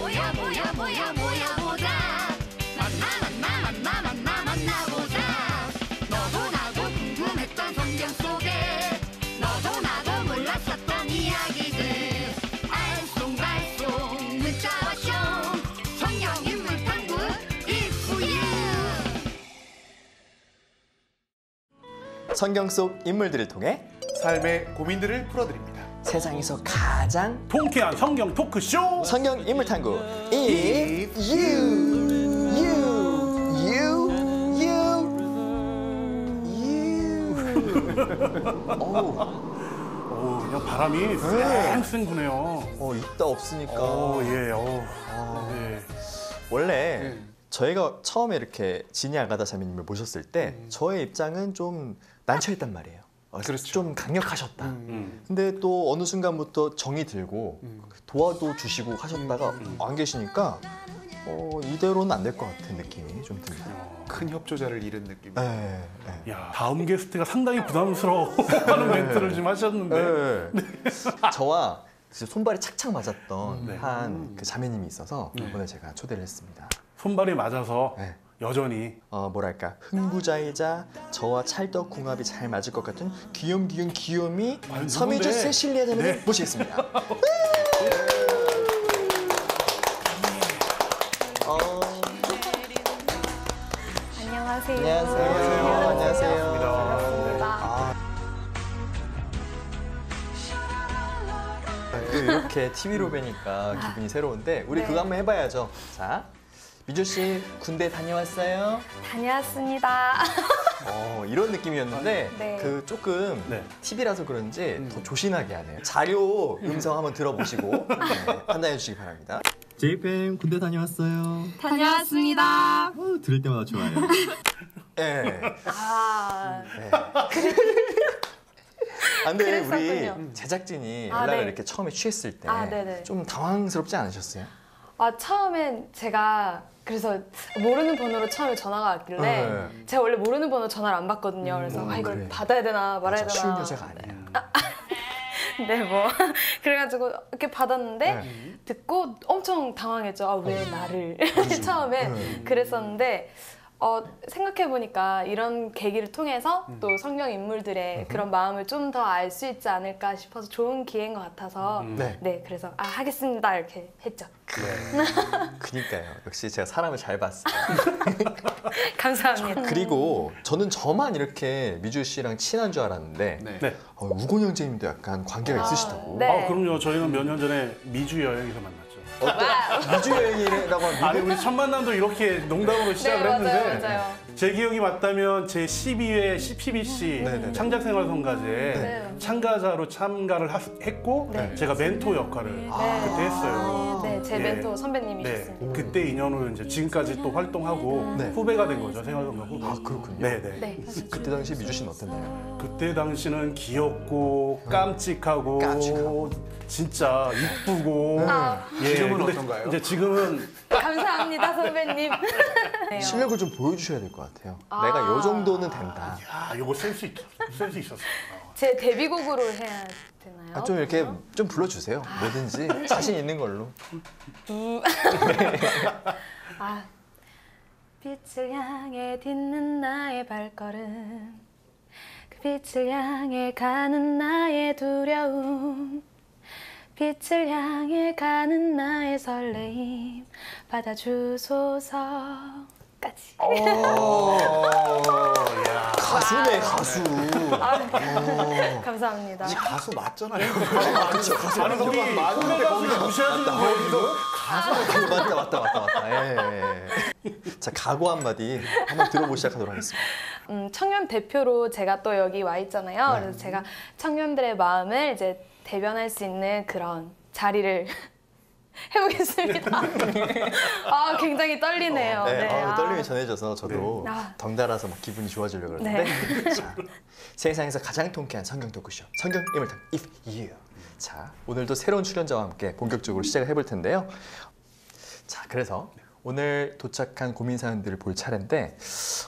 보자. 만나보자. 너도 나도 궁금했던 성경 속에 너도 나도 몰랐었던 이야기들 알쏭달쏭 문자와 쇼 성경 인물 탐구 If You. 성경 속 인물들을 통해 삶의 고민들을 풀어드립니다. 세상에서 가장 통쾌한 성경 토크쇼 성경 인물 탐구 If You. 오, 그냥 바람이 쌩쌩 부네요. 있다 없으니까. 예, 네. 원래 저희가 처음에 이렇게 진이 아가다 자매님을 모셨을 때 저의 입장은 좀 난처했단 말이에요. 그렇죠. 좀 강력하셨다. 근데 또 어느 순간부터 정이 들고 도와도 주시고 하셨다가 안 계시니까 이대로는 안 될 것 같은 느낌이 좀 듭니다. 큰 협조자를 잃은 느낌. 네. 야, 다음 게스트가 상당히 부담스러워하는 멘트를 좀 하셨는데 저와 손발이 착착 맞았던 네. 한 그 자매님이 있어서 오늘 제가 초대를 했습니다. 손발이 맞아서 네. 여전히 뭐랄까 흥부자이자 저와 찰떡궁합이 잘 맞을 것 같은 귀염귀염 서미주 세실리아 자매님 모시겠습니다. 안녕하세요. 안녕하세요. 이렇게 TV로 뵈니까 기분이 새로운데 우리 그거 한번 해봐야죠. 자, 미주 씨 군대 다녀왔어요? 다녀왔습니다. 이런 느낌이었는데 네. 그 조금 네. TV라서 그런지 더 조신하게 하네요. 자료 음성 한번 들어보시고 판단해 주시기 바랍니다. JPM 군대 다녀왔어요? 다녀왔습니다. 들을 때마다 좋아요. 네. 근데 우리 제작진이 연락을 네. 이렇게 처음에 취했을 때 네네. 좀 당황스럽지 않으셨어요? 처음엔 제가 그래서 모르는 번호로 처음에 전화가 왔길래 제가 원래 모르는 번호 전화를 안 받거든요. 그래서 이걸 그래. 받아야 되나 말아야 되나. 쉬운 여자가 아니에요. 네, 그래가지고 이렇게 받았는데 듣고 엄청 당황했죠. 왜 나를 처음에 그랬었는데 생각해보니까 이런 계기를 통해서 또 성경 인물들의 그런 마음을 좀 더 알 수 있지 않을까 싶어서 좋은 기회인 것 같아서 네, 그래서 하겠습니다 이렇게 했죠. 그니까요. 역시 제가 사람을 잘 봤어요. 감사합니다. 그리고 저는 저만 이렇게 미주 씨랑 친한 줄 알았는데 네. 우곤 형제님도 약간 관계가 있으시다고. 네. 그럼요. 저희는 몇 년 전에 미주 여행에서 만났죠. 미주 여행이라고 합니다. 아니, 우리 첫 만남도 이렇게 농담으로 시작을 네, 했는데 맞아요. 제 기억이 맞다면 제 12회 CPBC 네네네. 창작생활성가제에 참가자로 참가를 했고 제가 멘토 역할을 그때 했어요. 네, 제 멘토 선배님이셨습니다. 그때 인연으로 이제 지금까지 또 활동하고 후배가 된 거죠. 생활성가 후배. 그렇군요. 네네. 네. 그때 당시 미주 씨는 어땠나요? 그때 당시는 귀엽고 깜찍하고 진짜 이쁘고 지금은 근데 어떤가요? 이제 지금은 감사합니다 선배님. 네. 실력을 좀 보여주셔야 될 것 같아요. 내가 요 정도는 된다. 요거 센스 있었어. 제 데뷔곡으로 해야 되나요? 좀 이렇게 좀 불러주세요. 뭐든지 자신 있는 걸로. 빛을 향해 딛는 나의 발걸음, 그 빛을 향해 가는 나의 두려움, 빛을 향해 가는 나의 설레임 받아주소서까지. 가수네 가수. 감사합니다. 가수 맞잖아요. 그렇죠. 가수. 아니 우리 후배 가수를 무시하시는 거예요. 맞다. 예. 자, 각오 한마디 한번 들어보기 시작하도록 하겠습니다. 청년 대표로 제가 또 여기 와 있잖아요. 그래서 제가 청년들의 마음을 이제 대변할 수 있는 그런 자리를 해보겠습니다. 굉장히 떨리네요. 떨림이 전해져서 저도 덩달아서 막 기분이 좋아지려고 그러는데 자, 세상에서 가장 통쾌한 성경 토크쇼 성경 인물탐 If You. 자, 오늘도 새로운 출연자와 함께 본격적으로 시작을 해볼 텐데요. 자, 그래서 오늘 도착한 고민 사연들을 볼 차례인데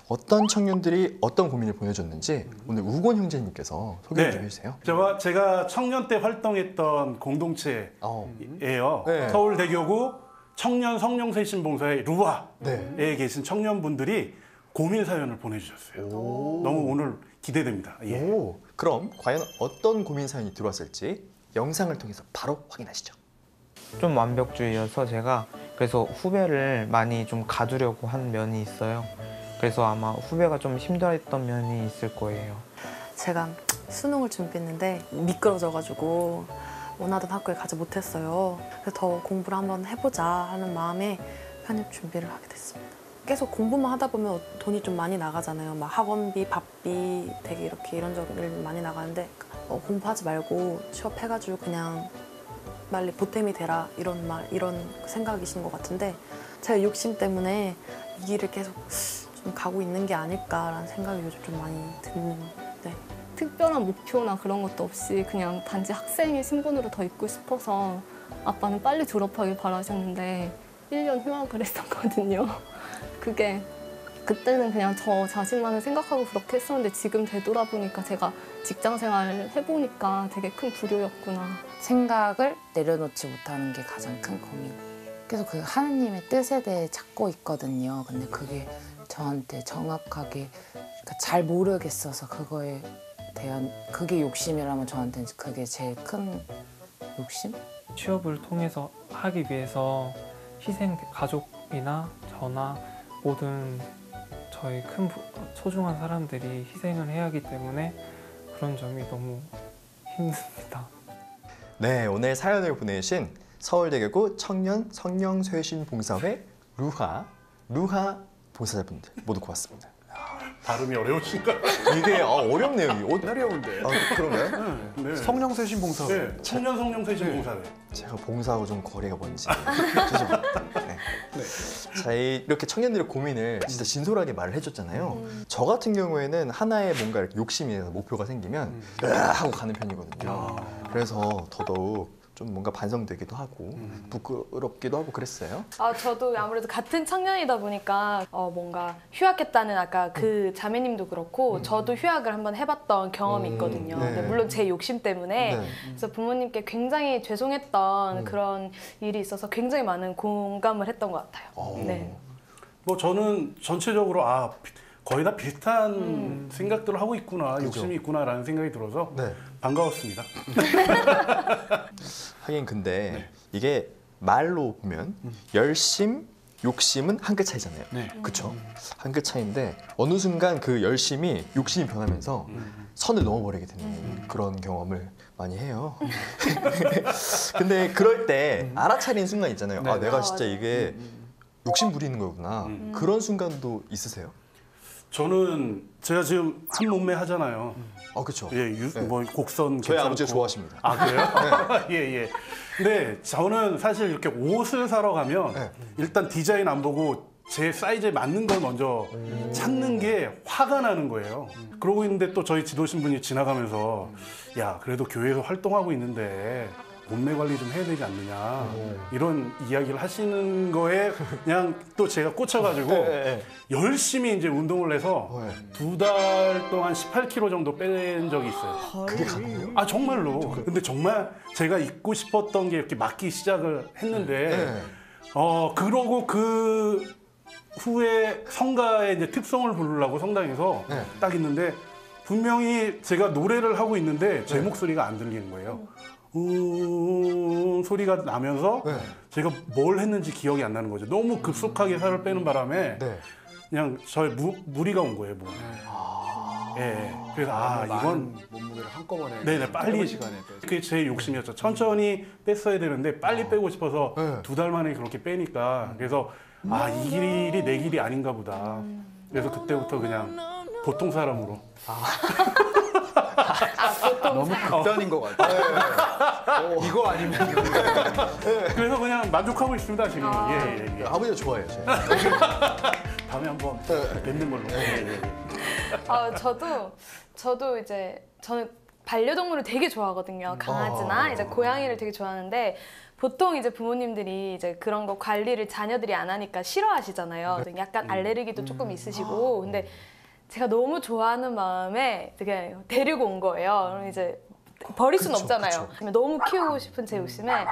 어떤 청년들이 어떤 고민을 보내줬는지 오늘 우곤 형제님께서 소개 좀 해주세요. 제가 청년 때 활동했던 공동체예요. 네. 서울대교구 청년 성령쇄신봉사의 루아에 네. 계신 청년분들이 고민 사연을 보내주셨어요. 너무 오늘 기대됩니다. 예. 오, 그럼 과연 어떤 고민 사연이 들어왔을지 영상을 통해서 바로 확인하시죠. 좀 완벽주의여서 제가 그래서 후배를 많이 좀 가두려고 한 면이 있어요. 그래서 아마 후배가 좀 힘들어했던 면이 있을 거예요. 제가 수능을 준비했는데 미끄러져가지고 원하던 학교에 가지 못했어요. 그래서 더 공부를 한번 해보자 하는 마음에 편입 준비를 하게 됐습니다. 계속 공부만 하다 보면 돈이 좀 많이 나가잖아요. 막 학원비, 밥비 되게 이렇게 이런저런 많이 나가는데 공부하지 말고 취업해가지고 그냥 빨리 보탬이 되라 이런 생각이신 것 같은데 제가 욕심 때문에 이 길을 계속 좀 가고 있는 게 아닐까라는 생각이 요즘 좀 많이 드는데 특별한 목표나 그런 것도 없이 그냥 단지 학생의 신분으로 더 있고 싶어서 아빠는 빨리 졸업하길 바라셨는데 1년 휴학을 했었거든요. 그게 그때는 그냥 저 자신만을 생각하고 그렇게 했었는데 지금 되돌아보니까 제가 직장 생활을 해보니까 되게 큰 불효였구나. 생각을 내려놓지 못하는 게 가장 큰 고민이에요. 계속 그 하느님의 뜻에 대해 찾고 있거든요. 근데 그게 저한테 정확하게 그러니까 잘 모르겠어서 그거에 대한 그게 욕심이라면 저한테는 그게 제일 큰 욕심? 취업을 통해서 하기 위해서 희생 가족이나 저나 모든 저희 큰 소중한 사람들이 희생을 해야 하기 때문에 그런 점이 너무 힘듭니다. 네, 오늘 사연을 보내신 서울대교구 청년 성령쇄신봉사회 루하 봉사자분들 모두 고맙습니다. 발음이 어려우신가? 이게 어렵네요. 어려운데. 그런가요? 네. 성령쇄신봉사회. 네, 청년 성령쇄신봉사회. 제가 봉사하고 좀 거리가 먼지. 죄송합니다. 네. 자, 이렇게 청년들의 고민을 진짜 진솔하게 말을 해줬잖아요. 저 같은 경우에는 하나의 뭔가 이렇게 욕심이 나서 목표가 생기면 하고 가는 편이거든요. 그래서 더더욱 좀 뭔가 반성되기도 하고 부끄럽기도 하고 그랬어요. 저도 아무래도 같은 청년이다 보니까 뭔가 휴학했다는 아까 그 자매님도 그렇고 저도 휴학을 한번 해봤던 경험이 있거든요. 네. 근데 물론 제 욕심 때문에 네. 그래서 부모님께 굉장히 죄송했던 그런 일이 있어서 굉장히 많은 공감을 했던 것 같아요. 네. 뭐 저는 전체적으로 거의 다 비슷한 생각들을 하고 있구나, 그죠. 욕심이 있구나라는 생각이 들어서 네. 반가웠습니다. 하긴 근데 이게 말로 보면 열심, 욕심은 한 끗 차이잖아요. 네. 그쵸? 한 끗 차이인데 어느 순간 그 열심이 욕심이 변하면서 선을 넘어버리게 되는 그런 경험을 많이 해요. 근데 그럴 때 알아차리는 순간 있잖아요. 네. 내가 진짜 이게 욕심 부리는 거구나. 그런 순간도 있으세요? 저는 제가 지금 한 몸매 하잖아요. 그쵸. 예, 뭐 곡선 저희 괜찮고. 아버지가 좋아하십니다. 그래요? 예, 예. 근데 저는 사실 이렇게 옷을 사러 가면 일단 디자인 안 보고 제 사이즈에 맞는 걸 먼저 찾는 게 화가 나는 거예요. 그러고 있는데 또 저희 지도신 분이 지나가면서 야, 그래도 교회에서 활동하고 있는데 몸매 관리 좀 해야 되지 않느냐 이런 이야기를 하시는 거에 그냥 또 제가 꽂혀가지고 열심히 이제 운동을 해서 2달 동안 18kg 정도 뺀 적이 있어요. 그게 가능해요? 정말로. 근데 정말 제가 입고 싶었던 게 이렇게 맞기 시작을 했는데 그러고 그 후에 성가의 이제 특성을 부르려고 성당에서 딱 있는데 분명히 제가 노래를 하고 있는데 제 목소리가 안 들리는 거예요. 소리가 나면서 제가 뭘 했는지 기억이 안 나는 거죠. 너무 급속하게 살을 빼는 바람에 그냥 저의 무리가 온 거예요, 몸에. 예. 그래서 이건 몸무게를 한꺼번에 네네 빨리 시간에 그게 제 욕심이었죠. 천천히 뺐어야 되는데 빨리 빼고 싶어서 2달 만에 그렇게 빼니까 그래서 이 길이 내 길이 아닌가 보다. 그래서 그때부터 그냥 보통 사람으로. 너무 극단인 것 같아요. 이거 아니면 그래서 그냥 만족하고 있습니다 지금. 예. 아버지가 좋아해요. 다음에 한번 뵙는 걸로. 저도 이제 저는 반려동물을 되게 좋아하거든요. 강아지나 이제 고양이를 되게 좋아하는데 보통 이제 부모님들이 이제 그런 거 관리를 자녀들이 안 하니까 싫어하시잖아요. 약간 알레르기도 조금 있으시고 근데 제가 너무 좋아하는 마음에 되게 데리고 온 거예요. 그럼 이제 버릴 수는 그쵸, 없잖아요. 너무 키우고 싶은 제 욕심에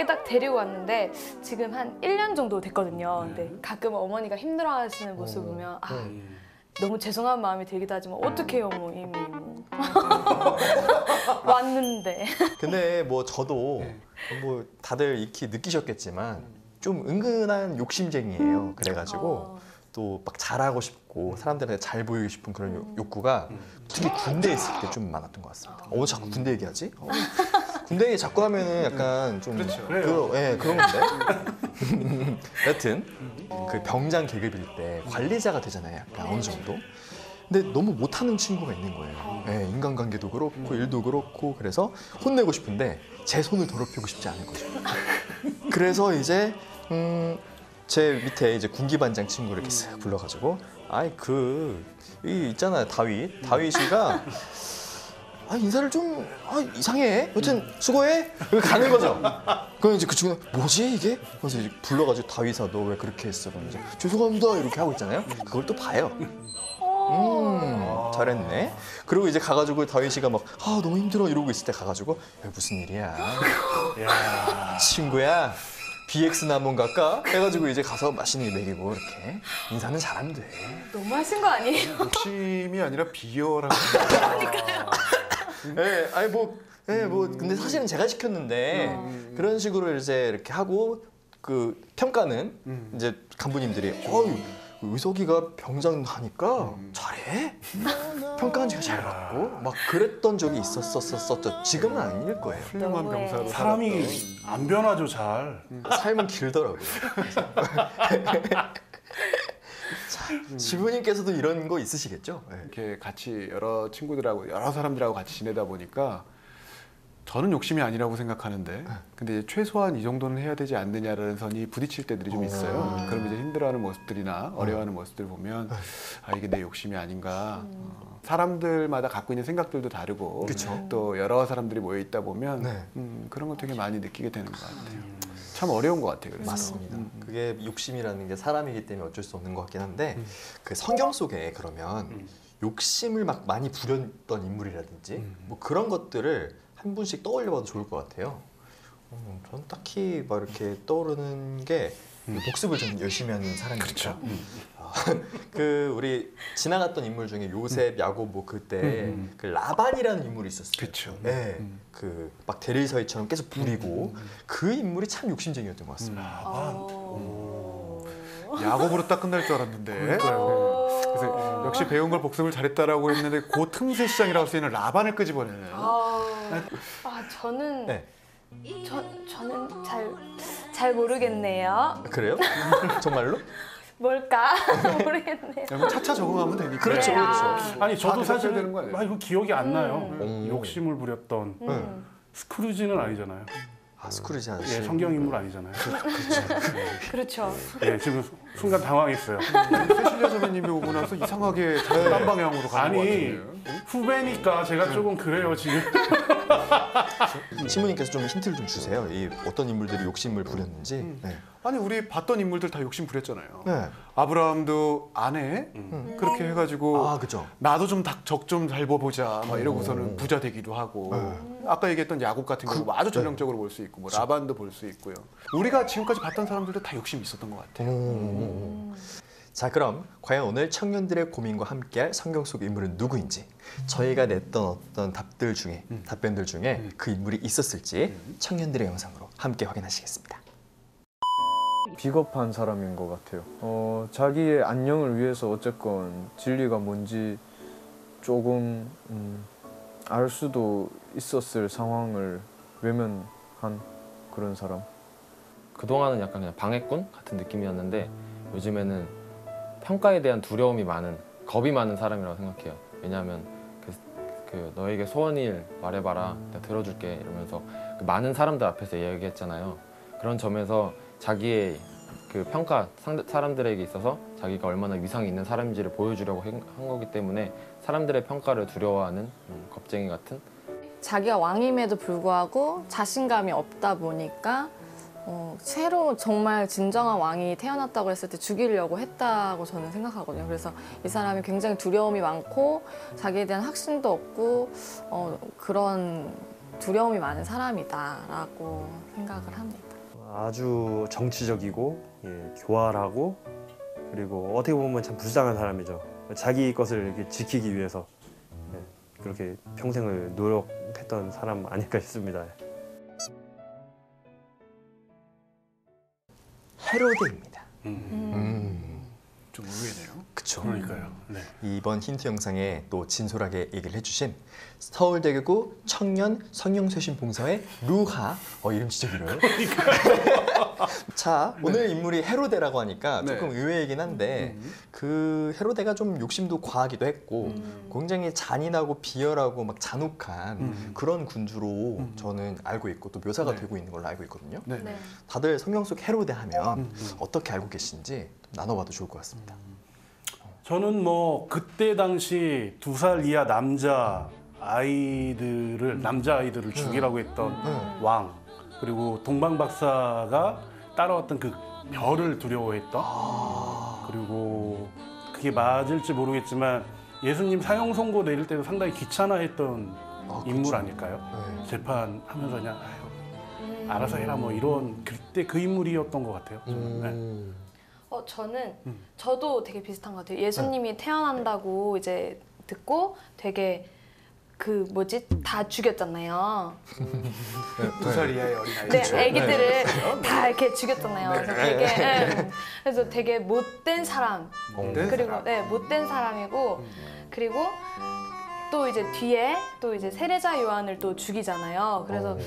딱 데리고 왔는데 지금 한 1년 정도 됐거든요. 근데 가끔 어머니가 힘들어하시는 모습 보면 너무 죄송한 마음이 들기도 하지만 어떡해요, 뭐 이미 뭐 왔는데. 근데 뭐 저도 뭐 다들 익히 느끼셨겠지만 좀 은근한 욕심쟁이에요. 그래가지고 또 막 잘하고 싶고 사람들한테 잘 보이고 싶은 그런 욕구가 특히 군대에 있을 때 좀 많았던 것 같습니다. 자꾸 군대 얘기하지? 군대 얘기 자꾸 하면은 약간 좀 그래요. 그런 건데. 여튼 그 병장 계급일 때 관리자가 되잖아요. 약간 어느 정도. 근데 너무 못하는 친구가 있는 거예요. 인간관계도 그렇고 일도 그렇고 그래서 혼내고 싶은데 제 손을 더럽히고 싶지 않은 거죠. 그래서 이제 제 밑에 이제 군기반장 친구를 이렇게 쓱 불러가지고 이 있잖아요, 다윗이가 인사를 좀 이상해. 여튼 수고해. 이렇게 가는 거죠. 그럼 이제 그 친구는 뭐지 이게? 그래서 이제 불러가지고 다윗아 너 왜 그렇게 했어? 그러면서 죄송합니다 이렇게 하고 있잖아요. 그걸 또 봐요. 잘했네. 그리고 이제 가가지고 다윗이가 막 너무 힘들어 이러고 있을 때 가가지고 무슨 일이야? 친구야. BX나 한번 갈까? 해가지고 이제 가서 맛있는 게 먹이고 이렇게 인사는 잘하면 돼. 너무 하신 거 아니에요? 욕심이 아니라 비열하고. 근데 사실은 제가 시켰는데 그런 식으로 이제 이렇게 하고 그 평가는 이제 간부님들이 의석이가 병장 하니까 잘해? 평가는 제가 잘 받고 막 그랬던 적이 있었었죠. 지금은 아닐 거예요. 훌륭한 병사로 사람이 안 변하죠, 잘. 삶은 길더라고요. 자, 지부님께서도 이런 거 있으시겠죠? 이렇게 같이 여러 친구들하고 여러 사람들하고 같이 지내다 보니까 저는 욕심이 아니라고 생각하는데 근데 최소한 이 정도는 해야 되지 않느냐라는 선이 부딪힐 때들이 좀 있어요. 그럼 이제 힘들어하는 모습들이나 어려워하는 모습들 보면 이게 내 욕심이 아닌가. 사람들마다 갖고 있는 생각들도 다르고 그쵸? 또 여러 사람들이 모여 있다 보면 그런 거 되게 많이 느끼게 되는 것 같아요. 참 어려운 것 같아요. 그래서. 맞습니다. 그게 욕심이라는 게 사람이기 때문에 어쩔 수 없는 것 같긴 한데 그 성경 속에 그러면 욕심을 막 많이 부렸던 인물이라든지 뭐 그런 것들을 한 분씩 떠올려봐도 좋을 것 같아요. 전 딱히 막 이렇게 떠오르는 게 복습을 좀 열심히 하는 사람이니까. 그 우리 지나갔던 인물 중에 요셉, 야곱 뭐 그때 그 라반이라는 인물이 있었어요. 그렇죠. 네, 그 막 대리서이처럼 계속 부리고 그 인물이 참 욕심쟁이였던 것 같습니다. 야곱으로 딱 끝날 줄 알았는데. 그래서 역시 배운 걸 복습을 잘했다라고 했는데 그 틈새 시장이라고 쓰이는 라반을 끄집어내는. 저는 저는 잘 모르겠네요. 그래요? 정말로? 뭘까? 모르겠네요. 그럼 차차 적응하면 되니까. 그렇죠, 네, 그렇죠. 아니 저도 사실 되는 거 아니에요? 이거 기억이 안 나요. 욕심을 부렸던 스크루지는 아니잖아요. 스크루지 아저씨. 성경 인물 아니잖아요. 그렇죠. 지금 순간 당황했어요. 세실리아 선배님이 오고 나서 이상하게 딴 방향으로 가는 것 같은데요. 후배니까 제가 조금 그래요 지금. 신부님께서 좀 힌트를 좀 주세요. 이 어떤 인물들이 욕심을 부렸는지. 아니 우리 봤던 인물들 다 욕심 부렸잖아요. 네. 아브라함도 아내 그렇게 해가지고 그죠. 나도 좀 적 좀 잘 보자 막 이러고서는 부자 되기도 하고 아까 얘기했던 야곱 같은 경우 아주 전형적으로 볼 수 있고 뭐 라반도 볼 수 있고요. 우리가 지금까지 봤던 사람들도 다 욕심이 있었던 것 같아요. 자, 그럼 과연 오늘 청년들의 고민과 함께할 성경 속 인물은 누구인지 저희가 냈던 어떤 답변들 중에 그 인물이 있었을지 청년들의 영상으로 함께 확인하시겠습니다. 비겁한 사람인 것 같아요. 자기의 안녕을 위해서 어쨌건 진리가 뭔지 조금 알 수도 있었을 상황을 외면한 그런 사람. 그동안은 약간 그냥 방해꾼 같은 느낌이었는데 요즘에는 평가에 대한 두려움이 많은, 겁이 많은 사람이라고 생각해요. 왜냐하면 그 너에게 소원일 말해봐라, 내가 들어줄게 이러면서 그 많은 사람들 앞에서 얘기했잖아요. 그런 점에서 자기의 그 평가, 사람들에게 있어서 자기가 얼마나 위상이 있는 사람인지를 보여주려고 한 거기 때문에 사람들의 평가를 두려워하는 겁쟁이 같은? 자기가 왕임에도 불구하고 자신감이 없다 보니까 새로 정말 진정한 왕이 태어났다고 했을 때 죽이려고 했다고 저는 생각하거든요. 그래서 이 사람이 굉장히 두려움이 많고 자기에 대한 확신도 없고 그런 두려움이 많은 사람이다라고 생각을 합니다. 아주 정치적이고 교활하고 그리고 어떻게 보면 참 불쌍한 사람이죠. 자기 것을 이렇게 지키기 위해서 그렇게 평생을 노력했던 사람 아닐까 싶습니다. 헤로데입니다. 좀 의외네요. 그쵸. 그러니까요. 네. 이번 힌트 영상에 또 진솔하게 얘기를 해주신 서울대교구 청년 성령쇄신봉사회 루하 이름 진짜 길어요. 자, 오늘 인물이 헤로데라고 하니까 조금 의외이긴 한데 그 헤로데가 좀 욕심도 과하기도 했고 굉장히 잔인하고 비열하고 막 잔혹한 그런 군주로 저는 알고 있고 또 묘사가 되고 있는 걸로 알고 있거든요. 다들 성경 속 헤로데 하면 어떻게 알고 계신지 나눠봐도 좋을 것 같습니다. 저는 뭐 그때 당시 2살 이하 남자 아이들을 죽이라고 했던 왕, 그리고 동방 박사가 따라왔던 그 별을 두려워했던, 그리고 그게 맞을지 모르겠지만 예수님 사형 선고 내릴 때도 상당히 귀찮아했던 인물 아닐까요? 재판하면서 그냥 알아서 해라 뭐 이런 그때 그 인물이었던 것 같아요. 저는 저도 되게 비슷한 것 같아요. 예수님이 태어난다고 이제 듣고 되게 그 뭐지 다 죽였잖아요. 2살 이하의 어린아이. 네, 아기들을 다 이렇게 죽였잖아요. 그래서 되게 못된 사람. 그리고 못된 사람이고 그리고 또 이제 뒤에 또 이제 세례자 요한을 또 죽이잖아요. 그래서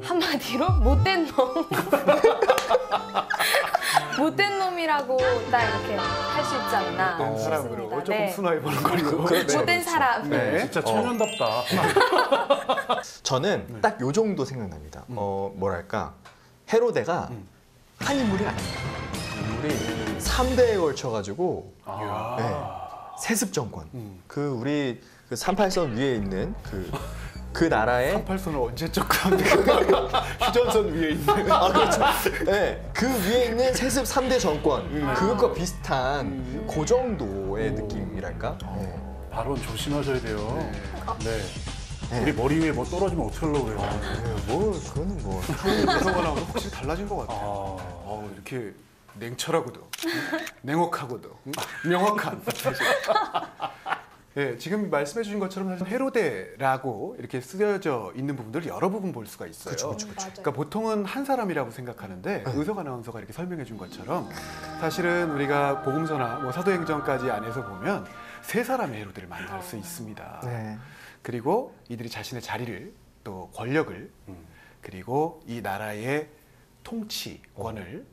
한마디로 못된 놈. 못된 놈이라고 딱 이렇게 할 수 있지 않나. 못된 사람으로 조금 순화해 보는 걸로. 못된 사람. 진짜 천연답다. 저는 딱 요 정도 생각납니다. 뭐랄까 헤로데가 한 인물이 아닙니다. 인물이 3대에 걸쳐가지고 세습 정권. 그 우리 그 38선 위에 있는 그 나라의 38선을 언제 접근합니까? 휴전선 위에 있는. 그렇죠. 네, 그 위에 있는 세습 3대 정권 그것과 비슷한 그 정도의 느낌이랄까. 발언 조심하셔야 돼요. 우리 머리 위에 뭐 떨어지면 어떡하려고 그래요. 그거는 뭐 그런 거랑 확실히 달라진 것 같아요. 이렇게 냉철하고도 냉혹하고도 명확한. 지금 말씀해 주신 것처럼 사실 헤로데라고 이렇게 쓰여져 있는 부분들을 여러 부분 볼 수가 있어요. 그러니까 보통은 한 사람이라고 생각하는데 의석 아나운서가 이렇게 설명해 준 것처럼 사실은 우리가 복음서나 뭐 사도행전까지 안에서 보면 3사람의 헤로데를 만날 수 있습니다. 그리고 이들이 자신의 자리를 또 권력을 그리고 이 나라의 통치권을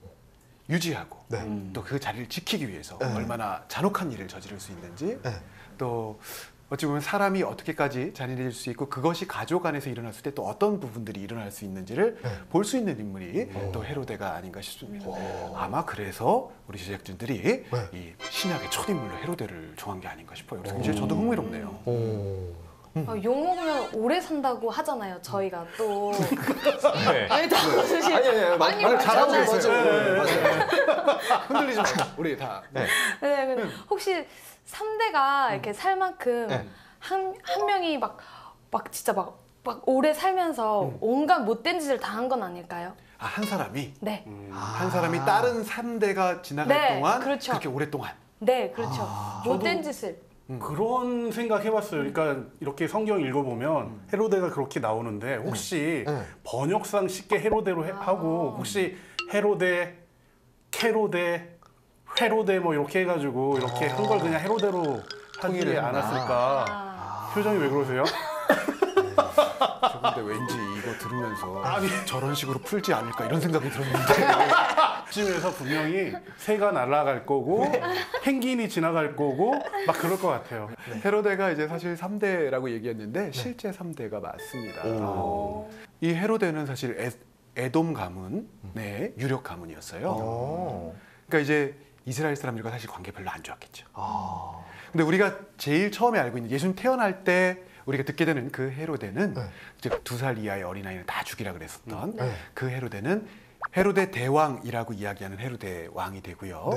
유지하고 또 그 자리를 지키기 위해서 얼마나 잔혹한 일을 저지를 수 있는지 또 어찌 보면 사람이 어떻게까지 잔인해질 수 있고 그것이 가족 안에서 일어났을 때 또 어떤 부분들이 일어날 수 있는지를 볼 수 있는 인물이 또 헤로데가 아닌가 싶습니다. 아마 그래서 우리 제작진들이 이 신약의 첫 인물로 헤로데를 정한 게 아닌가 싶어요. 그래서 굉장히 저도 흥미롭네요. 욕 먹으면 오래 산다고 하잖아요. 저희가 또. 아니 잘하고 맞아요. 흔들리지 말고 우리 다. 근데 혹시 3대가 이렇게 살 만큼 한 명이 막 진짜 막 오래 살면서 온갖 못된 짓을 다 한 건 아닐까요? 한 사람이? 네. 한 사람이 다른 3대가 지나갈 동안 그렇죠. 그렇게 오랫동안? 네, 그렇죠. 못된 짓을. 그런 생각 해봤어요. 그러니까 이렇게 성경 읽어보면 헤로데가 그렇게 나오는데 혹시 번역상 쉽게 헤로데로 하고 혹시 헤로데, 캐로데, 회로데 뭐 이렇게 해가지고 이렇게 한 걸 그냥 헤로데로 하지 않았을까. 표정이 왜 그러세요? 근데 왠지 이거 들으면서 저런 식으로 풀지 않을까 이런 생각이 들었는데 쯤에서 분명히 새가 날아갈 거고 펭귄이 지나갈 거고 막 그럴 것 같아요. 헤로데가 이제 사실 3대라고 얘기했는데 실제 3대가 맞습니다. 이 헤로데는 사실 에돔 가문의 유력 가문이었어요. 그러니까 이제 이스라엘 사람들과 사실 관계 별로 안 좋았겠죠. 근데 우리가 제일 처음에 알고 있는 예수님 태어날 때 우리가 듣게 되는 그 헤로데는 즉 2살 이하의 어린아이는 다 죽이라 그랬었던 그 헤로데는 헤로데 대왕이라고 이야기하는 헤로데 왕이 되고요.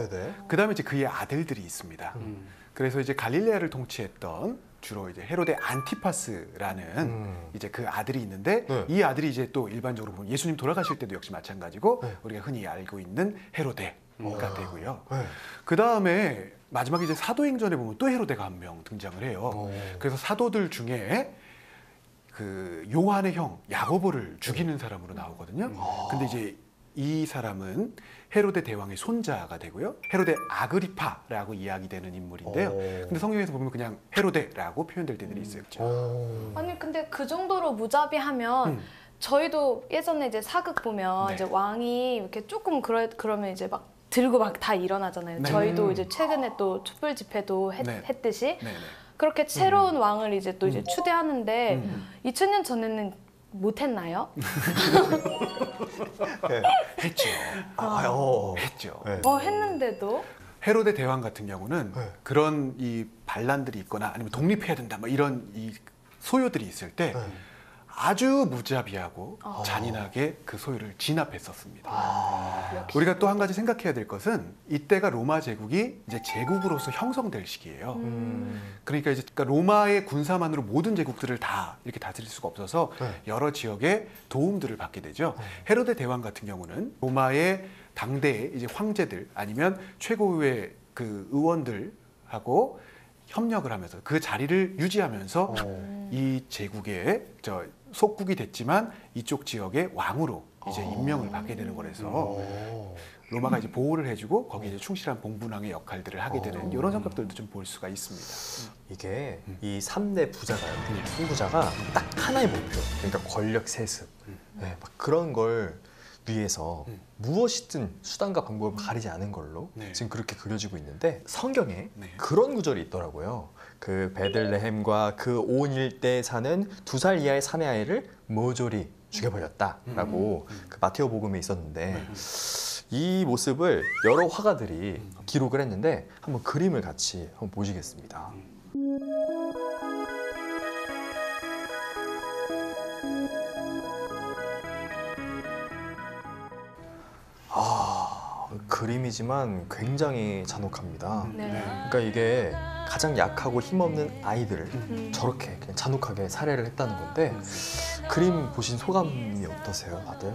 그 다음에 이제 그의 아들들이 있습니다. 그래서 이제 갈릴레아를 통치했던 주로 이제 헤로데 안티파스라는 이제 그 아들이 있는데 이 아들이 이제 또 일반적으로 보면 예수님 돌아가실 때도 역시 마찬가지고 우리가 흔히 알고 있는 헤로데가 되고요. 그 다음에 마지막에 이제 사도행전에 보면 또 헤로데가 한 명 등장을 해요. 그래서 사도들 중에 그 요한의 형 야고보를 죽이는 사람으로 나오거든요. 근데 이제 이 사람은 헤로데 대왕의 손자가 되고요. 헤로데 아그리파라고 이야기되는 인물인데요. 근데 성경에서 보면 그냥 헤로데라고 표현될 때들이 있어요. 아니 근데 그 정도로 무자비하면 저희도 예전에 이제 사극 보면 이제 왕이 이렇게 조금 그러면 이제 막 들고 막 다 일어나잖아요. 저희도 이제 최근에 또 촛불 집회도 했듯이 그렇게 새로운 왕을 이제 또 이제 추대하는데 2000년 전에는 못 했나요? 했죠. 했죠. 했는데도 헤로데 대왕 같은 경우는 그런 이 반란들이 있거나 아니면 독립해야 된다 뭐 이런 이 소요들이 있을 때 아주 무자비하고 잔인하게 그 소유를 진압했었습니다. 우리가 또 한 가지 생각해야 될 것은 이때가 로마 제국이 이제 제국으로서 형성될 시기예요. 그러니까 이제 로마의 군사만으로 모든 제국들을 다 이렇게 다스릴 수가 없어서 여러 지역에 도움들을 받게 되죠. 헤로데 대왕 같은 경우는 로마의 당대의 이제 황제들 아니면 최고의 그 의원들하고 협력을 하면서 그 자리를 유지하면서 이 제국의 속국이 됐지만 이쪽 지역의 왕으로 이제 임명을 받게 되는 거라서 로마가 이제 보호를 해주고 거기에 이제 충실한 봉분왕의 역할들을 하게 되는 이런 성격들도 좀 볼 수가 있습니다. 이게 이 3대 부자가요. 풍부자가 딱 하나의 목표, 그러니까 권력 세습, 막 그런 걸 위해서 무엇이든 수단과 방법을 가리지 않은 걸로 지금 그렇게 그려지고 있는데 성경에 그런 구절이 있더라고요. 그 베들레헴과 그 온 일대에 사는 2살 이하의 사내 아이를 모조리 죽여버렸다라고 그 마테오 복음에 있었는데 이 모습을 여러 화가들이 기록을 했는데 한번 그림을 같이 한번 보시겠습니다. 그림이지만 굉장히 잔혹합니다. 그러니까 이게 가장 약하고 힘없는 아이들을 저렇게 그냥 잔혹하게 살해를 했다는 건데 그림 보신 소감이 어떠세요, 다들?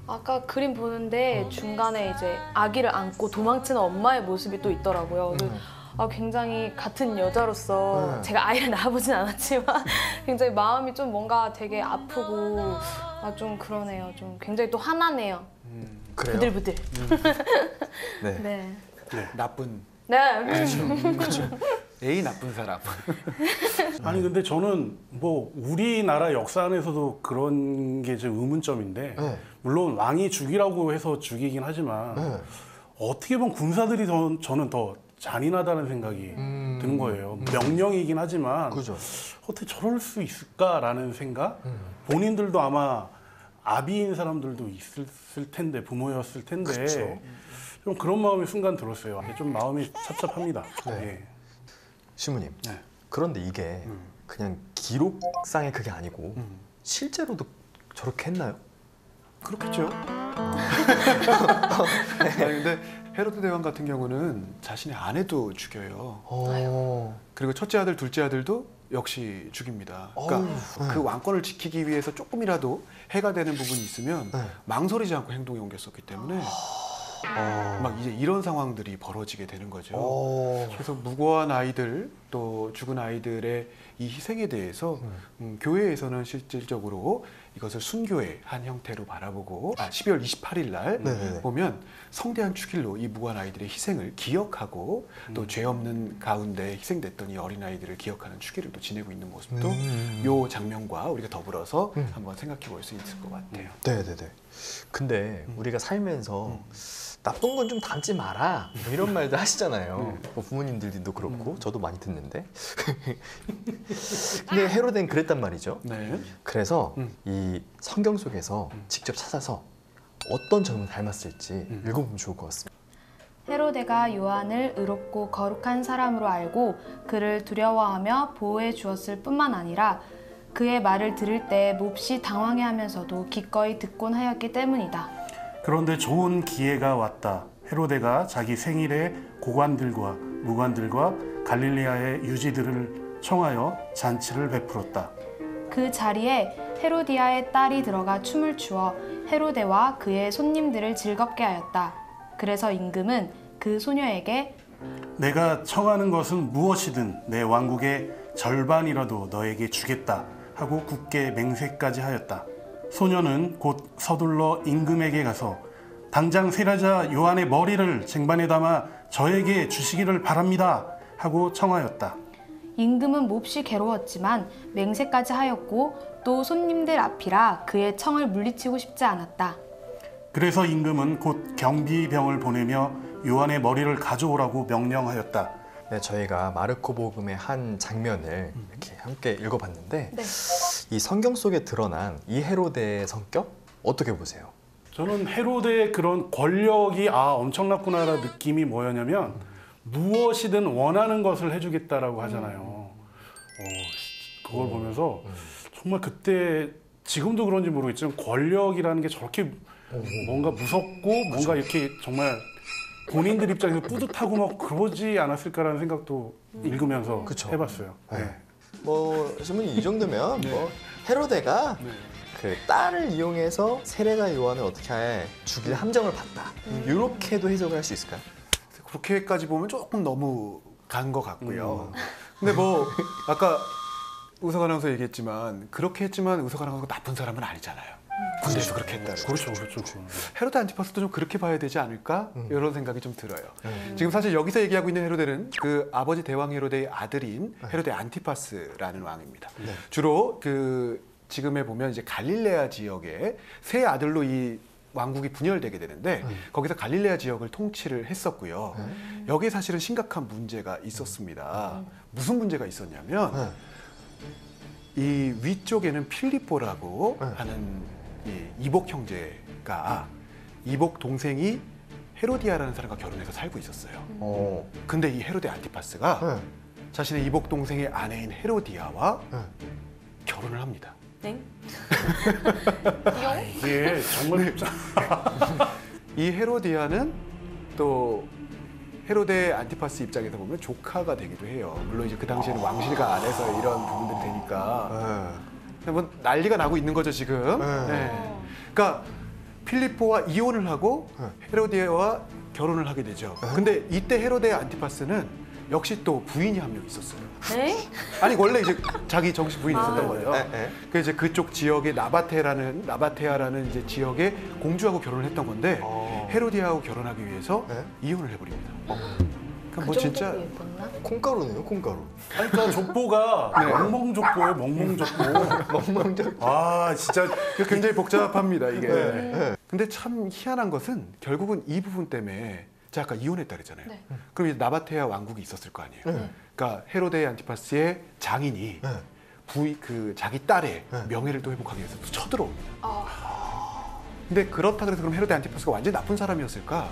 아까 그림 보는데 중간에 이제 아기를 안고 도망치는 엄마의 모습이 또 있더라고요. 굉장히 같은 여자로서 제가 아이를 낳아보진 않았지만 굉장히 마음이 좀 뭔가 되게 아프고 좀 그러네요. 좀 굉장히 또 화나네요. 그래요? 부들부들. 네. 나쁜. 네. 그렇죠. 에이 나쁜 사람. 아니 근데 저는 뭐 우리나라 역사 안에서도 그런 게 좀 의문점인데 물론 왕이 죽이라고 해서 죽이긴 하지만 어떻게 보면 군사들이 저는 더 잔인하다는 생각이 드는 거예요. 명령이긴 하지만 어떻게 저럴 수 있을까라는 생각? 본인들도 아마 아비인 사람들도 있을 텐데 부모였을 텐데 좀 그런 마음이 순간 들었어요. 좀 마음이 찹찹합니다. 시무님, 그런데 이게 그냥 기록상의 그게 아니고 실제로도 저렇게 했나요? 그렇겠죠. 근데 헤로데 대왕 같은 경우는 자신의 아내도 죽여요. 그리고 첫째 아들, 둘째 아들도 역시 죽입니다. 그러니까 그 왕권을 지키기 위해서 조금이라도 해가 되는 부분이 있으면 망설이지 않고 행동에 옮겼었기 때문에 막 이제 이런 상황들이 벌어지게 되는 거죠. 그래서 무고한 아이들 또 죽은 아이들의 이 희생에 대해서 교회에서는 실질적으로 이것을 순교의 한 형태로 바라보고 12월 28일 날 보면 성대한 축일로 이 무고한 아이들의 희생을 기억하고 또 죄 없는 가운데 희생됐던 이 어린아이들을 기억하는 축일을 또 지내고 있는 모습도 이 장면과 우리가 더불어서 한번 생각해 볼 수 있을 것 같아요. 네네네. 근데 우리가 살면서 나쁜 건 좀 담지 마라 뭐 이런 말들 하시잖아요. 뭐 부모님들도 그렇고 저도 많이 듣는데 근데 헤로데는 그랬단 말이죠. 그래서 이 성경 속에서 직접 찾아서 어떤 점을 닮았을지 읽어보면 좋을 것 같습니다. 헤로데가 요한을 의롭고 거룩한 사람으로 알고 그를 두려워하며 보호해 주었을 뿐만 아니라 그의 말을 들을 때 몹시 당황해하면서도 기꺼이 듣곤 하였기 때문이다. 그런데 좋은 기회가 왔다. 헤로데가 자기 생일에 고관들과 무관들과 갈릴리아의 유지들을 청하여 잔치를 베풀었다. 그 자리에 헤로디아의 딸이 들어가 춤을 추어 헤로데와 그의 손님들을 즐겁게 하였다. 그래서 임금은 그 소녀에게 내가 청하는 것은 무엇이든 내 왕국의 절반이라도 너에게 주겠다 하고 굳게 맹세까지 하였다. 소녀는 곧 서둘러 임금에게 가서 당장 세례자 요한의 머리를 쟁반에 담아 저에게 주시기를 바랍니다 하고 청하였다. 임금은 몹시 괴로웠지만 맹세까지 하였고 또 손님들 앞이라 그의 청을 물리치고 싶지 않았다. 그래서 임금은 곧 경비병을 보내며 요한의 머리를 가져오라고 명령하였다. 네, 저희가 마르코 복음의 한 장면을 이렇게 함께 읽어봤는데 네. 이 성경 속에 드러난 이 헤로데의 성격 어떻게 보세요? 저는 헤로데의 그런 권력이 엄청났구나라는 느낌이 뭐였냐면 무엇이든 원하는 것을 해주겠다라고 하잖아요. 그걸 보면서 정말 그때 지금도 그런지 모르겠지만 권력이라는 게 저렇게 뭔가 무섭고 뭔가 이렇게 정말 본인들 입장에서 뿌듯하고 막 그러지 않았을까라는 생각도 읽으면서 해봤어요. 네. 뭐 신부님 이 정도면 뭐 헤로데가 그 딸을 이용해서 세례자 요한을 어떻게 죽일 함정을 봤다. 이렇게도 해석을 할 수 있을까요? 그렇게까지 보면 조금 너무 간 것 같고요. 근데 뭐 아까 우석 아나운서 얘기했지만 그렇게 했지만 우석 아나운서가 나쁜 사람은 아니잖아요. 군대에서 그렇게 했다는 그렇죠. 헤로데 안티파스도 좀 그렇게 봐야 되지 않을까? 이런 생각이 좀 들어요. 지금 사실 여기서 얘기하고 있는 헤로데는 그 아버지 대왕 헤로데의 아들인 헤로데 안티파스라는 왕입니다. 주로 그 지금에 보면 이제 갈릴레아 지역에 세 아들로 이 왕국이 분열되게 되는데 거기서 갈릴레아 지역을 통치를 했었고요. 여기에 사실은 심각한 문제가 있었습니다. 무슨 문제가 있었냐면 이 위쪽에는 필리포라고 하는 이 이복 형제가 이복 동생이 헤로디아라는 사람과 결혼해서 살고 있었어요. 근데 이 헤로데 안티파스가 자신의 이복 동생의 아내인 헤로디아와 결혼을 합니다. 네? 이게 정말 이 헤로디아는 또 헤로데 안티파스 입장에서 보면 조카가 되기도 해요. 물론 이제 그 당시에는 왕실가 안에서 이런 부분들이 되니까 뭐 난리가 나고 있는 거죠 지금. 그러니까 필리포와 이혼을 하고 헤로디아와 결혼을 하게 되죠. 근데 이때 헤로데 안티파스는 역시 또 부인이 한 명 있었어요. 네? 아니 원래 이제 자기 정식 부인이 있었던 거죠. 그 이제 그쪽 지역의 나바테아라는 이제 지역에 공주하고 결혼을 했던 건데 헤로디아하고 결혼하기 위해서 이혼을 해버립니다. 그러니까 뭐 진짜 콩가루네요, 콩가루. 아니, 그러니까 족보가 멍멍족보예요, 멍멍족보. 멍멍족보. 아, 진짜 굉장히 복잡합니다 이게. 근데 참 희한한 것은 결국은 이 부분 때문에 제가 아까 이혼했다 그랬잖아요. 그럼 이제 나바테아 왕국이 있었을 거 아니에요. 그러니까 헤로데 안티파스의 장인이 그 자기 딸의 명예를 또 회복하기 위해서 또 쳐들어옵니다. 근데 그렇다 그래서 그럼 헤로데 안티파스가 완전히 나쁜 사람이었을까?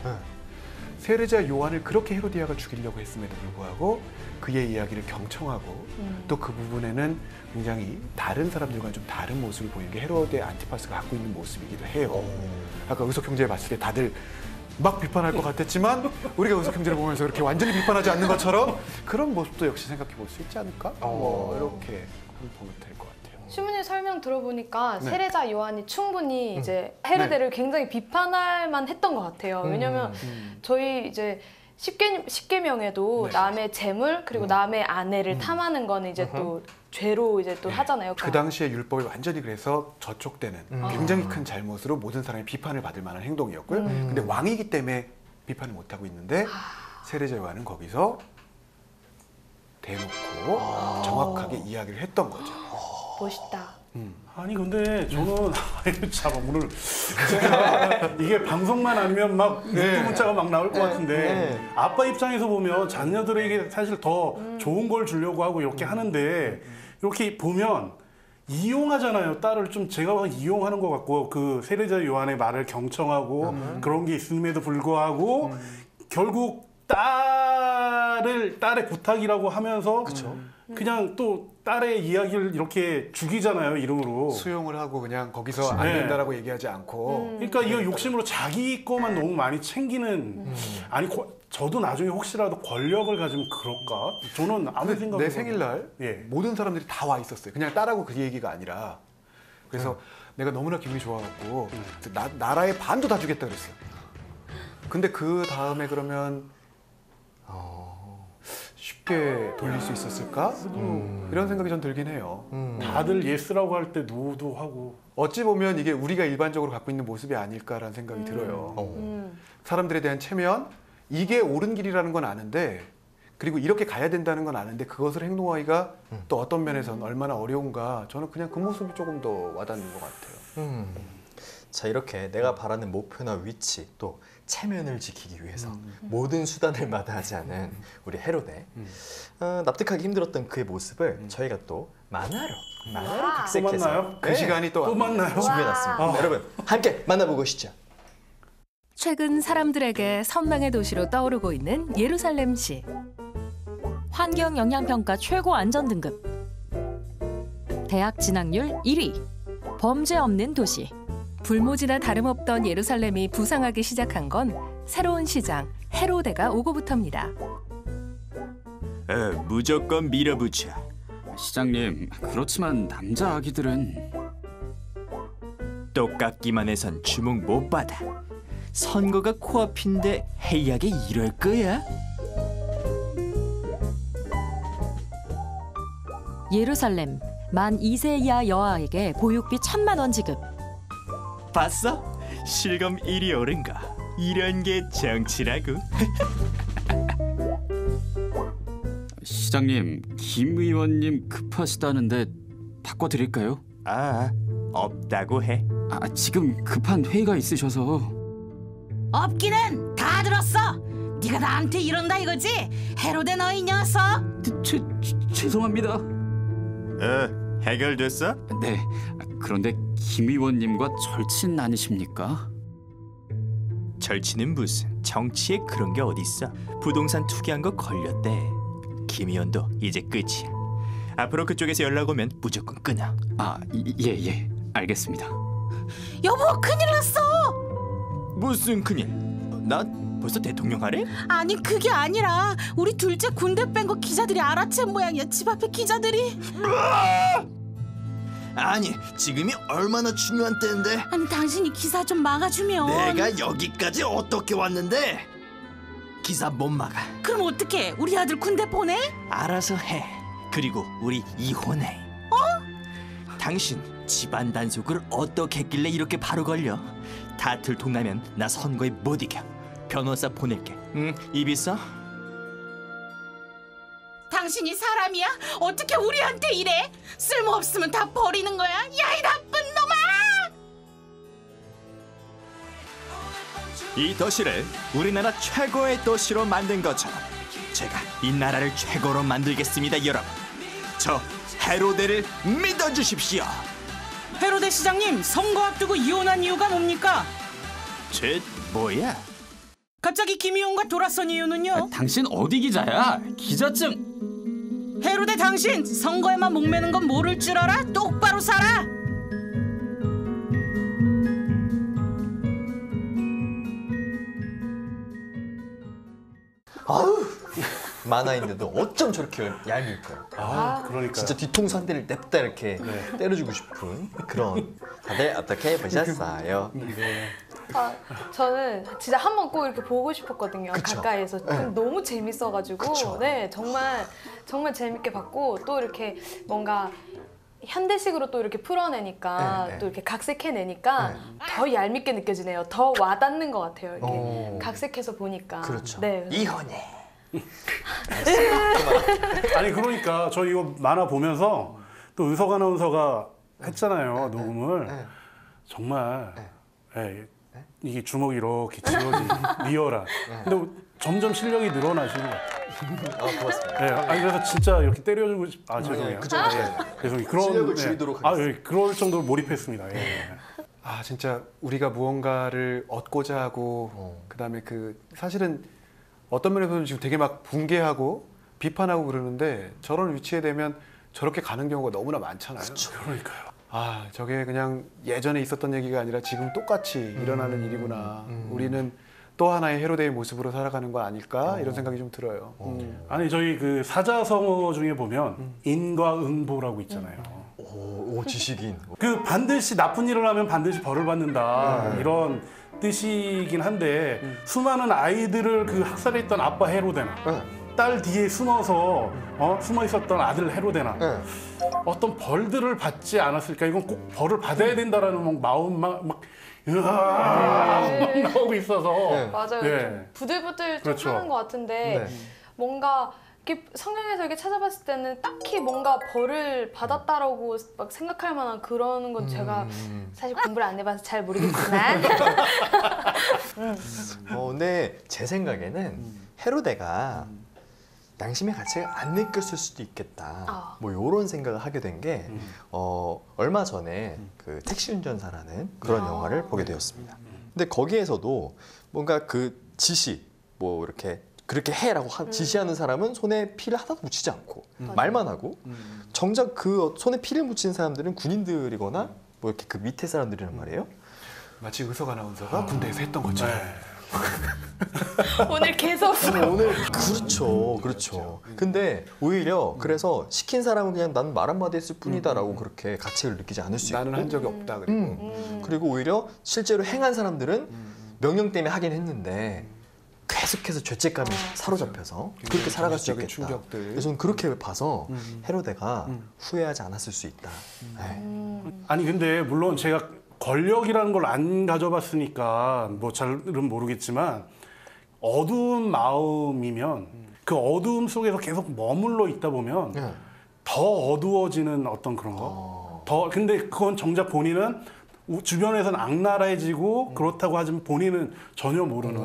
세례자 요한을 그렇게 헤로디아가 죽이려고 했음에도 불구하고 그의 이야기를 경청하고 또 그 부분에는 굉장히 다른 사람들과는 좀 다른 모습을 보이는 게 헤로데 안티파스가 갖고 있는 모습이기도 해요. 아까 의석 형제 봤을 때 다들 막 비판할 것 같았지만 우리가 의석 형제를 보면서 그렇게 완전히 비판하지 않는 것처럼 그런 모습도 역시 생각해 볼 수 있지 않을까? 뭐 이렇게 보면 될 것 같아요. 신부님 설명 들어보니까 네. 세례자 요한이 충분히 이제 헤로데를 굉장히 비판할 만했던 것 같아요. 왜냐면 저희 이제 십계명에도 남의 재물 그리고 남의 아내를 탐하는 거는 이제 또 죄로 이제 또 하잖아요. 그 당시에 율법이 완전히 그래서 저촉 때는 굉장히 큰 잘못으로 모든 사람이 비판을 받을 만한 행동이었고요. 근데 왕이기 때문에 비판을 못 하고 있는데 세례자 요한은 거기서 대놓고 정확하게 이야기를 했던 거죠. 멋있다. 아니 근데 저는 참 오늘 제가 이게 방송만 아니면 막 문자가 막 나올 것 같은데 아빠 입장에서 보면 자녀들에게 사실 더 좋은 걸 주려고 하고 이렇게 하는데 이렇게 보면 이용하잖아요. 딸을 좀 제가 이용하는 것 같고 그 세례자 요한의 말을 경청하고 그런 게 있음에도 불구하고 결국 딸의 부탁이라고 하면서 그냥 또 딸의 이야기를 이렇게 죽이잖아요, 이름으로. 수용을 하고 그냥 거기서 안 된다라고 얘기하지 않고. 그러니까 이거 욕심으로 자기 거만 너무 많이 챙기는. 아니 저도 나중에 혹시라도 권력을 가지면 그럴까? 저는 아무 생각. 내 생일날 모든 사람들이 다 와 있었어요. 그냥 딸하고 그 얘기가 아니라. 그래서 내가 너무나 기분이 좋아갖고 나라의 반도 다 주겠다 그랬어요. 근데 그 다음에 그러면 쉽게 돌릴 수 있었을까? 이런 생각이 전 들긴 해요. 다들 예스라고 할 때 노도 하고. 어찌 보면 이게 우리가 일반적으로 갖고 있는 모습이 아닐까라는 생각이 들어요. 사람들에 대한 체면, 이게 옳은 길이라는 건 아는데, 그리고 이렇게 가야 된다는 건 아는데 그것을 행동하기가 또 어떤 면에서는 얼마나 어려운가, 저는 그냥 그 모습이 조금 더 와닿는 것 같아요. 자, 이렇게 내가 바라는 목표나 위치 또 체면을 지키기 위해서 모든 수단을 마다하지 않은 우리 헤로데. 납득하기 힘들었던 그의 모습을 저희가 또 만화로 각색해서 또 만나요? 그 시간이 또 만나요? 준비해놨습니다. 여러분 함께 만나보고 오시죠. 최근 사람들에게 선망의 도시로 떠오르고 있는 예루살렘시. 환경 영향평가 최고 안전 등급. 대학 진학률 1위. 범죄 없는 도시. 불모지나 다름없던 예루살렘이 부상하기 시작한 건 새로운 시장 헤로데가 오고부터입니다. 무조건 밀어붙여. 시장님, 그렇지만 남자 아기들은 똑같기만 해선 주목 못 받아. 선거가 코앞인데 해이하게 이럴 거야? 예루살렘 만 2세 이하 여아에게 보육비 1,000만 원 지급. 봤어? 실검 1위 오른 거. 이런 게 정치라고. 시장님, 김 의원님 급하시다는데 바꿔드릴까요? 없다고 해. 지금 급한 회의가 있으셔서. 없기는 다 들었어. 네가 나한테 이런다 이거지? 헤로데 너희 녀석. 죄송합니다. 해결됐어? 네. 그런데 김 의원님과 절친 아니십니까? 절친은 무슨, 정치에 그런 게 어딨어. 부동산 투기한 거 걸렸대. 김 의원도 이제 끝이야. 앞으로 그쪽에서 연락 오면 무조건 끊어. 예. 알겠습니다. 여보, 큰일 났어. 무슨 큰일? 나 벌써 대통령 하래? 아니, 그게 아니라 우리 둘째 군대 뺀 거 기자들이 알아챈 모양이야. 집 앞에 기자들이. 아니, 지금이 얼마나 중요한 때인데. 아니, 당신이 기사 좀 막아주면. 내가 여기까지 어떻게 왔는데 기사 못 막아. 그럼 어떡해? 우리 아들 군대 보내? 알아서 해. 그리고 우리 이혼해. 당신 집안 단속을 어떻게 했길래 이렇게 바로 걸려? 다 들통나면 나 선거에 못 이겨. 변호사 보낼게. 입 있어? 당신이 사람이야? 어떻게 우리한테 이래? 쓸모없으면 다 버리는 거야? 야, 이 나쁜 놈아! 이 도시를 우리나라 최고의 도시로 만든 것처럼 제가 이 나라를 최고로 만들겠습니다, 여러분. 저 헤로데를 믿어주십시오. 헤로데 시장님, 선거 앞두고 이혼한 이유가 뭡니까? 뭐야? 갑자기 김 의원과 돌아선 이유는요? 당신 어디 기자야? 기자증. 헤로데 당신, 선거에만 목매는 건 모를 줄 알아? 똑바로 살아! 아우, 만화인데도 어쩜 저렇게 얄미울까요? 그러니까 진짜 뒤통수 한 대를 냅다 이렇게 때려주고 싶은 그런. 다들 어떻게 보셨어요? 저는 진짜 한번 꼭 이렇게 보고 싶었거든요. 그쵸? 가까이에서. 네. 너무 재밌어가지고. 그쵸? 네, 정말 재밌게 봤고, 또 이렇게 뭔가 현대식으로 또 이렇게 풀어내니까, 또 이렇게 각색해내니까 더 얄밉게 느껴지네요. 더 와닿는 것 같아요. 이렇게 각색해서 보니까. 그렇죠. 네. 이혼해. 아니 그러니까 저 이거 만화 보면서 또 은석 아나운서가 했잖아요, 녹음을. 정말 이게 주먹이 이렇게 쥐어진 리얼한. 근데 점점 실력이 늘어나시는 것 같아요. 고맙습니다. 아니 그래서 진짜 이렇게 때려주고 죄송해요. 그 정도. 죄송해요. 그런 실력을 줄이도록 하겠습니다. 그럴 정도로 몰입했습니다. 진짜 우리가 무언가를 얻고자 하고 그다음에 사실은 어떤 면에서는 지금 되게 막 붕괴하고 비판하고 그러는데 저런 위치에 되면 저렇게 가는 경우가 너무나 많잖아요. 그러니까요. 아, 저게 그냥 예전에 있었던 얘기가 아니라 지금 똑같이 일어나는 일이구나. 우리는 또 하나의 헤로데의 모습으로 살아가는 거 아닐까 이런 생각이 좀 들어요. 아니 저희 그 사자성어 중에 보면 인과 응보라고 있잖아요. 오 지식인. 그 반드시 나쁜 일을 하면 반드시 벌을 받는다 이런 뜻이긴 한데 수많은 아이들을 그 학살했던 아빠 헤로데나 딸 뒤에 숨어서 숨어 있었던 아들 헤로데나 어떤 벌들을 받지 않았을까? 이건 꼭 벌을 받아야 된다라는 마음 막 나오고 있어서 맞아요. 좀 부들부들 좀 그렇죠. 하는 것 같은데 뭔가 이렇게 성경에서 이렇게 찾아봤을 때는 딱히 뭔가 벌을 받았다라고 막 생각할 만한 그런 건 제가 사실 공부를 안 해봐서 잘 모르겠지만 근데 제 생각에는 헤로데가 양심의 가치가 안 느꼈을 수도 있겠다. 뭐 이런 생각을 하게 된 게 얼마 전에 그 택시 운전사라는 그런 영화를 보게 되었습니다. 근데 거기에서도 뭔가 그 지시 뭐 이렇게 그렇게 해라고 지시하는 사람은 손에 피를 하나도 묻히지 않고 말만 하고 정작 그 손에 피를 묻힌 사람들은 군인들이거나 뭐 이렇게 그 밑에 사람들이란 말이에요. 마치 의석 아나운서가 군대에서 했던 것처럼. 오늘 계속 오늘 그렇죠. 근데 오히려 그래서 시킨 사람은 그냥 난 말 한마디 했을 뿐이다라고 그렇게 가책을 느끼지 않을 수 있고 나는 한 적이 없다 그리고 오히려 실제로 행한 사람들은 명령 때문에 하긴 했는데 계속해서 죄책감이 사로잡혀서 그렇게 살아갈 수 있겠다. 충격들. 그래서 저는 그렇게 봐서 헤로데가 후회하지 않았을 수 있다. 아니 근데 물론 제가 권력이라는 걸 안 가져봤으니까 뭐 잘은 모르겠지만 어두운 마음이면 그 어두움 속에서 계속 머물러 있다 보면 더 어두워지는 어떤 그런 거. 근데 그건 정작 본인은 주변에서는 악랄해지고 그렇다고 하지만 본인은 전혀 모르는.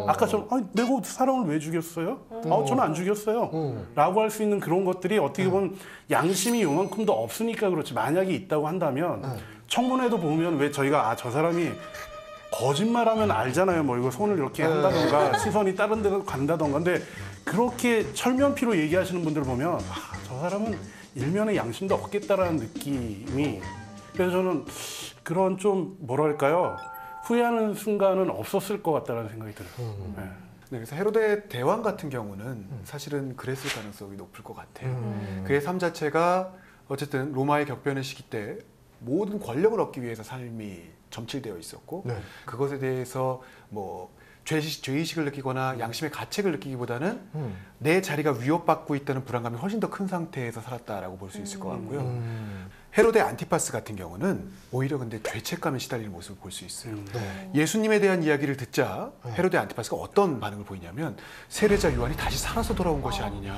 아까처럼 내가 사람을 왜 죽였어요? 저는 안 죽였어요. 라고 할 수 있는 그런 것들이 어떻게 보면 양심이 요만큼도 없으니까 그렇지. 만약에 있다고 한다면 청문회도 보면 왜 저희가 저 사람이 거짓말하면 알잖아요. 뭐 이거 손을 이렇게 한다던가 시선이 다른 데로 간다던가. 근데 그렇게 철면피로 얘기하시는 분들 보면 저 사람은 일면의 양심도 없겠다라는 느낌이. 그래서 저는 그런 좀 뭐랄까요, 후회하는 순간은 없었을 것 같다는 생각이 들어요. 네, 그래서 헤로데 대왕 같은 경우는 사실은 그랬을 가능성이 높을 것 같아요. 그의 삶 자체가 어쨌든 로마의 격변의 시기 때 모든 권력을 얻기 위해서 삶이 점칠되어 있었고 그것에 대해서 뭐 죄의식을 느끼거나 양심의 가책을 느끼기보다는 내 자리가 위협받고 있다는 불안감이 훨씬 더 큰 상태에서 살았다라고 볼 수 있을 것 같고요. 헤로데 안티파스 같은 경우는 오히려 근데 죄책감에 시달리는 모습을 볼 수 있어요. 예수님에 대한 이야기를 듣자 헤로데 안티파스가 어떤 반응을 보이냐면 세례자 요한이 다시 살아서 돌아온 것이 아니냐.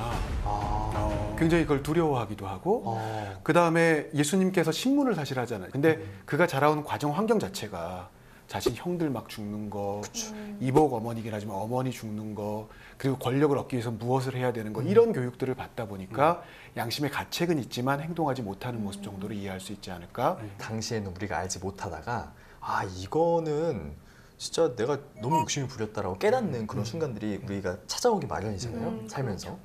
굉장히 그걸 두려워하기도 하고 그 다음에 예수님께서 신문을 사실 하잖아요. 근데 그가 자라온 과정 환경 자체가 자신 형들 막 죽는 거, 이복 어머니긴 하지만 어머니 죽는 거, 그리고 권력을 얻기 위해서 무엇을 해야 되는 거 이런 교육들을 받다 보니까 양심의 가책은 있지만 행동하지 못하는 모습 정도로 이해할 수 있지 않을까? 당시에는 우리가 알지 못하다가 이거는 진짜 내가 너무 욕심이 부렸다라고 깨닫는 그런 순간들이 우리가 찾아오기 마련이잖아요. 살면서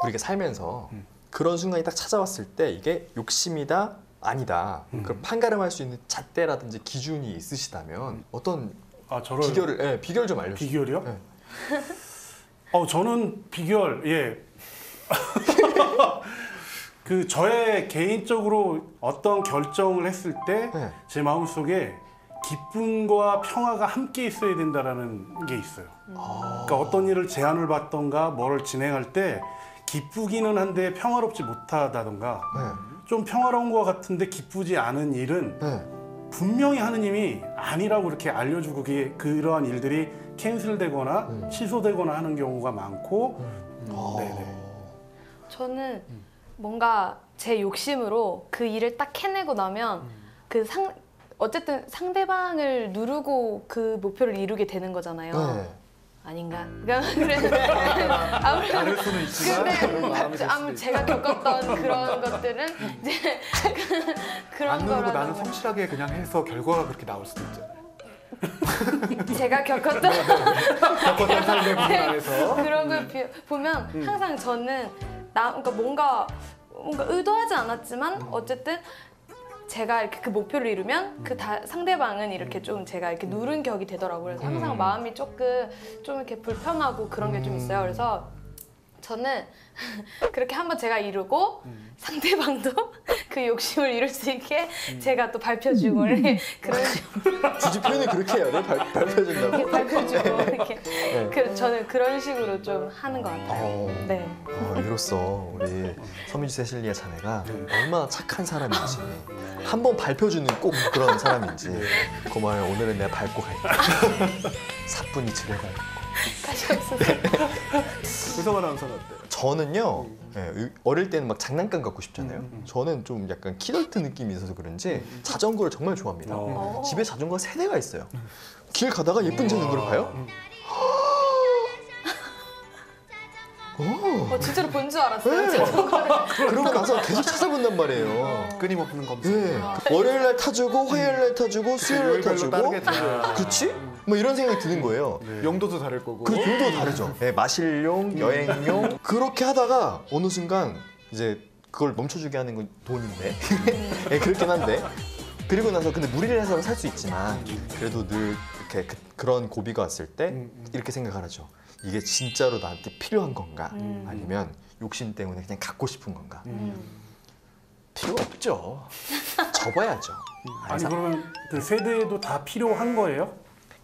우리가 살면서 그런 순간이 딱 찾아왔을 때 이게 욕심이다 아니다. 그걸 판가름할 수 있는 잣대라든지 기준이 있으시다면 어떤 비결을 좀 알려주세요. 비결이요? 네. 저는 비결 그 저의 개인적으로 어떤 결정을 했을 때 제 마음속에 기쁨과 평화가 함께 있어야 된다라는 게 있어요. 그러니까 어떤 일을 제안을 받던가 뭐를 진행할 때 기쁘기는 한데 평화롭지 못하다던가 좀 평화로운 것 같은데 기쁘지 않은 일은 분명히 하느님이 아니라고 이렇게 알려주고 그러한 일들이 캔슬되거나 취소되거나 하는 경우가 많고 저는 뭔가 제 욕심으로 그 일을 딱 해내고 나면 어쨌든 상대방을 누르고 그 목표를 이루게 되는 거잖아요. 아닌가? 다를 수는 있지만 근데 제가 겪었던 그런 것들은 이제 그런 안 누르고 거라서 나는 성실하게 그냥 해서 결과가 그렇게 나올 수도 있잖아요. 제가 겪었던 삶의 부분 안에서 그런 걸 보면 항상 저는 그러니까 뭔가 의도하지 않았지만 어쨌든 제가 이렇게 그 목표를 이루면 상대방은 이렇게 좀 제가 이렇게 누른 격이 되더라고요. 그래서 항상 마음이 좀 이렇게 불편하고 그런 게 좀 있어요. 그래서 저는 그렇게 한번 제가 이루고 상대방도 그 욕심을 이룰 수 있게 제가 또 발표주고 그런 식으로 굳이 표현을 그렇게 해야 돼? 발표해준다고? 발표주고 이렇게 저는 그런 식으로 좀 하는 것 같아요. 네. 이로써 우리 서민주 세실리아 자매가 얼마나 착한 사람인지 한 번 발표주는 꼭 그런 사람인지 고마워요. 오늘은 내가 밟고 갈게. 사뿐히 지려가지고. 다시 없어서. 유성환 아나운서는 어때요? 저는요 어릴 때는 막 장난감 갖고 싶잖아요. 저는 좀 약간 키덜트 느낌이 있어서 그런지 자전거를 정말 좋아합니다. 집에 자전거가 3대가 있어요. 길 가다가 예쁜 자전거를 봐요. 진짜로 본 줄 알았어요. 네. 자전거를. 그러고 나서 계속 찾아본단 말이에요. 끊임없는 검색. 네. 월요일 날 타주고 화요일 날 타주고 수요일 날 타주고 그렇지? 뭐 이런 생각이 드는 거예요. 용도도 다를 거고. 그리고 용도도 다르죠. 네, 마실용, 여행용 그렇게 하다가 어느 순간 이제 그걸 멈춰주게 하는 건 돈인데 네, 그렇긴 한데 그리고 나서 근데 무리를 해서 살 수 있지만 그래도 늘 이렇게 그런 고비가 왔을 때 이렇게 생각을 하죠. 이게 진짜로 나한테 필요한 건가? 아니면 욕심 때문에 그냥 갖고 싶은 건가? 필요 없죠. 접어야죠. 아니 그러면 그 세대도 다 필요한 거예요?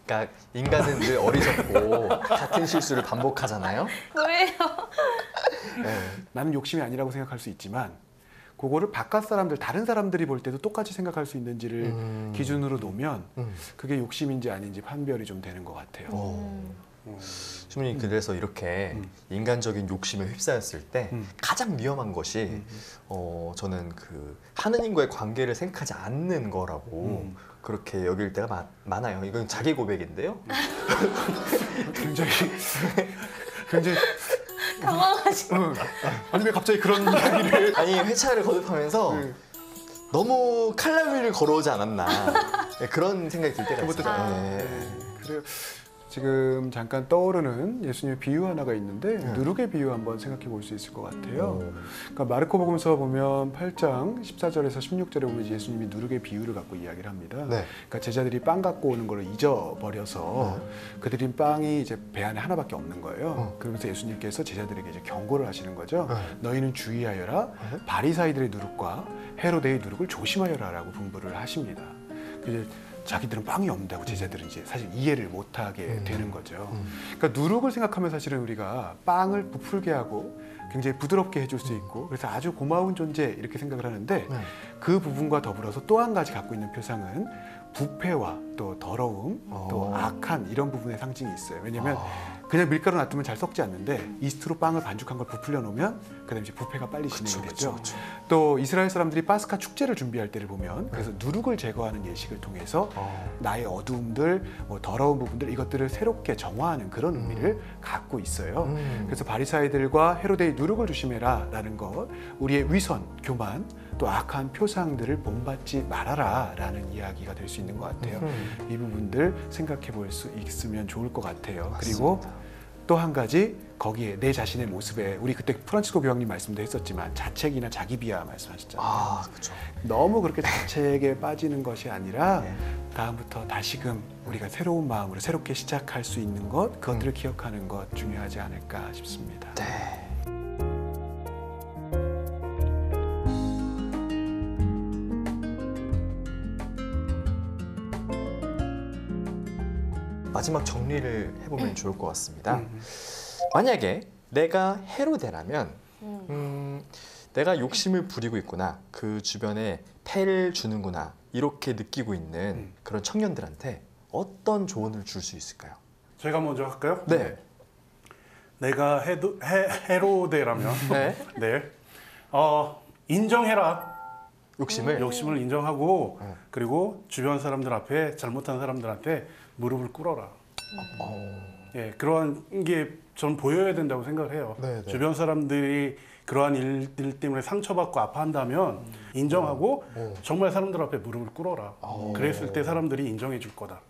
그러니까 인간은 늘 어리석고 같은 실수를 반복하잖아요. 왜요? 네. 나는 욕심이 아니라고 생각할 수 있지만 그거를 바깥 사람들, 다른 사람들이 볼 때도 똑같이 생각할 수 있는지를 기준으로 놓으면 그게 욕심인지 아닌지 판별이 좀 되는 것 같아요. 주문이 그래서 이렇게 인간적인 욕심에 휩싸였을 때 가장 위험한 것이 저는 그 하느님과의 관계를 생각하지 않는 거라고 그렇게 여길 때가 많아요. 이건 자기 고백인데요. 굉장히 당황하시고 아니 왜 갑자기 그런 이야기를 아니 회차를 거듭하면서 너무 칼날위를 걸어오지 않았나 그런 생각이 들 때가 있어요. 그래요. 지금 잠깐 떠오르는 예수님의 비유 하나가 있는데 누룩의 비유 한번 생각해 볼 수 있을 것 같아요. 그러니까 마르코복음서 보면 8장 14절에서 16절에 보면 예수님이 누룩의 비유를 갖고 이야기를 합니다. 그러니까 제자들이 빵 갖고 오는 걸 잊어버려서 그들이 빵이 이제 배 안에 하나밖에 없는 거예요. 그러면서 예수님께서 제자들에게 이제 경고를 하시는 거죠. 너희는 주의하여라. 바리사이들의 누룩과 헤로데의 누룩을 조심하여라라고 분부를 하십니다. 이제 자기들은 빵이 없는다고 제자들은 이제 사실 이해를 못하게 되는 거죠. 그러니까 누룩을 생각하면 사실은 우리가 빵을 부풀게 하고 굉장히 부드럽게 해줄 수 있고 그래서 아주 고마운 존재 이렇게 생각을 하는데 그 부분과 더불어서 또 한 가지 갖고 있는 표상은 부패와 또 더러움, 또 악한 이런 부분의 상징이 있어요. 왜냐하면 그냥 밀가루 놔두면 잘 썩지 않는데 이스트로 빵을 반죽한 걸 부풀려 놓으면 그다음에 이제 부패가 빨리 진행이 되죠. 또 이스라엘 사람들이 파스카 축제를 준비할 때를 보면 그래서 누룩을 제거하는 예식을 통해서 나의 어두움들, 뭐 더러운 부분들 이것들을 새롭게 정화하는 그런 의미를 갖고 있어요. 그래서 바리사이들과 헤로데의 누룩을 조심해라라는 것, 우리의 위선, 교만, 또 악한 표상들을 본받지 말아라라는 이야기가 될 수 있는 것 같아요. 이 부분들 생각해 볼 수 있으면 좋을 것 같아요. 맞습니다. 그리고 또 한 가지 거기에 내 자신의 모습에 우리 그때 프란치스코 교황님 말씀도 했었지만 자책이나 자기 비하 말씀하셨잖아요. 그렇죠. 너무 그렇게 자책에 빠지는 것이 아니라 다음부터 다시금 우리가 새로운 마음으로 새롭게 시작할 수 있는 것 그것들을 기억하는 것 중요하지 않을까 싶습니다. 마지막 정리를 해보면 좋을 것 같습니다. 만약에 내가 헤로데라면 내가 욕심을 부리고 있구나, 그 주변에 폐를 주는구나 이렇게 느끼고 있는 그런 청년들한테 어떤 조언을 줄 수 있을까요? 제가 먼저 할까요? 네. 내가 헤로데라면 인정해라. 욕심을 인정하고 그리고 주변 사람들 앞에 잘못한 사람들한테 무릎을 꿇어라. 그런 게 저는 보여야 된다고 생각을 해요. 주변 사람들이 그러한 일들 때문에 상처받고 아파한다면 인정하고 정말 사람들 앞에 무릎을 꿇어라. 그랬을 때 사람들이 인정해 줄 거다.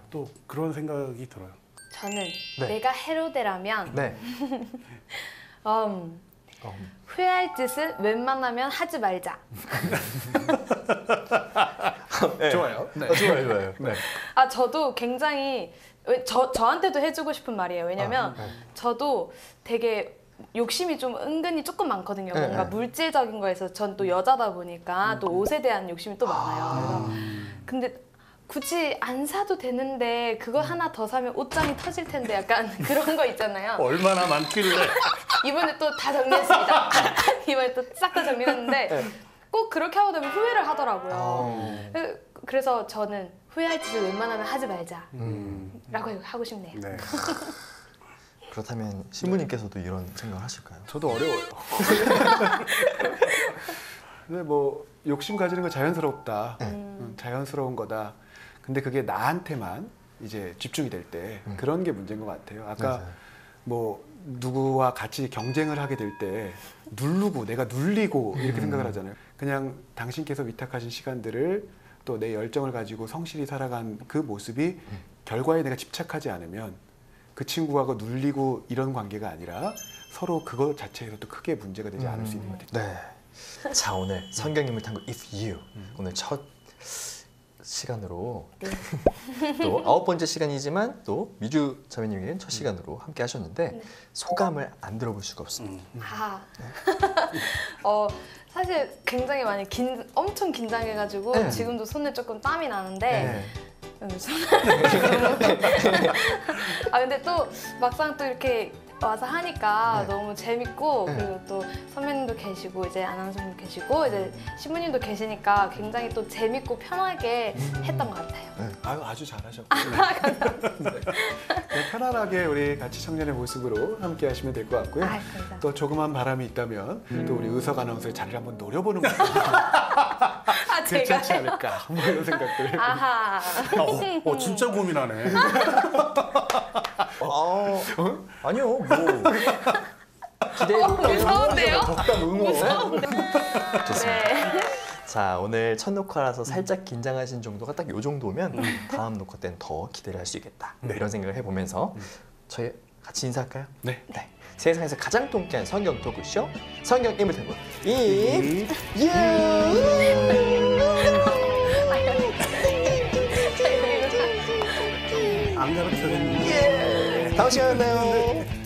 또 그런 생각이 들어요. 저는 내가 헤로데라면 네. 후회할 짓을 웬만하면 하지 말자. 네. 좋아요. 네. 좋아요. 네. 아 저도 굉장히 저한테도 해주고 싶은 말이에요. 왜냐면 저도 되게 욕심이 좀 은근히 조금 많거든요. 뭔가 물질적인 거에서 전 또 여자다 보니까 또 옷에 대한 욕심이 또 많아요. 그래서 근데 굳이 안 사도 되는데 그거 하나 더 사면 옷장이 터질 텐데 약간 그런 거 있잖아요. 얼마나 많길래. 이번에 또 다 정리했습니다. 이번에 또 싹 다 정리했는데 꼭 그렇게 하고 나면 후회를 하더라고요. 그래서 저는 후회할 짓을 웬만하면 하지 말자 라고 하고 싶네요. 네. 그렇다면 신부님께서도 이런 생각을 하실까요? 저도 어려워요. 근데 뭐 욕심 가지는 건 자연스럽다. 자연스러운 거다. 근데 그게 나한테만 이제 집중이 될 때 그런 게 문제인 것 같아요. 아까 맞아요. 뭐 누구와 같이 경쟁을 하게 될 때 내가 눌리고 이렇게 생각을 하잖아요. 그냥 당신께서 위탁하신 시간들을 또 내 열정을 가지고 성실히 살아간 그 모습이 결과에 내가 집착하지 않으면 그 친구하고 눌리고 이런 관계가 아니라 서로 그것 자체에서도 크게 문제가 되지 않을 수 있는 것 같아요. 네. 자 오늘 성경인물 탐구 If You 오늘 첫 시간으로 또 9번째 시간이지만 또 미주 자매님에게는 첫 시간으로 함께 하셨는데 소감을 안 들어볼 수가 없습니다. 사실 굉장히 많이 엄청 긴장해가지고 지금도 손에 조금 땀이 나는데 근데 또 막상 또 이렇게 와서 하니까 너무 재밌고 그리고 또 선배님도 계시고 이제 아나운서님 계시고 이제 신부님도 계시니까 굉장히 또 재밌고 편하게 했던 것 같아요. 아주 잘하셨고요. 네, 편안하게 우리 같이 청년의 모습으로 함께 하시면 될 것 같고요. 또 조그만 바람이 있다면 또 우리 의석 아나운서의 자리를 한번 노려보는 것도 괜찮지 않을까 뭐 이런 생각들을 해봅니다. 진짜 고민하네. 아니요, 뭐 기대해 볼게요. 무서운데요? 덕담 응원. 무서운데. 좋습니다. 자, 오늘 첫 녹화라서 살짝 긴장하신 정도가 딱 요 정도면 다음 녹화 때는 더 기대를 할 수 있겠다. 이런 생각을 해보면서 저희 같이 인사할까요? 네. 세상에서 가장 통쾌한 성경 토크쇼 성경 인물 탐구 If You. 안 가르쳐줬는데. 다음 시간에 만나요.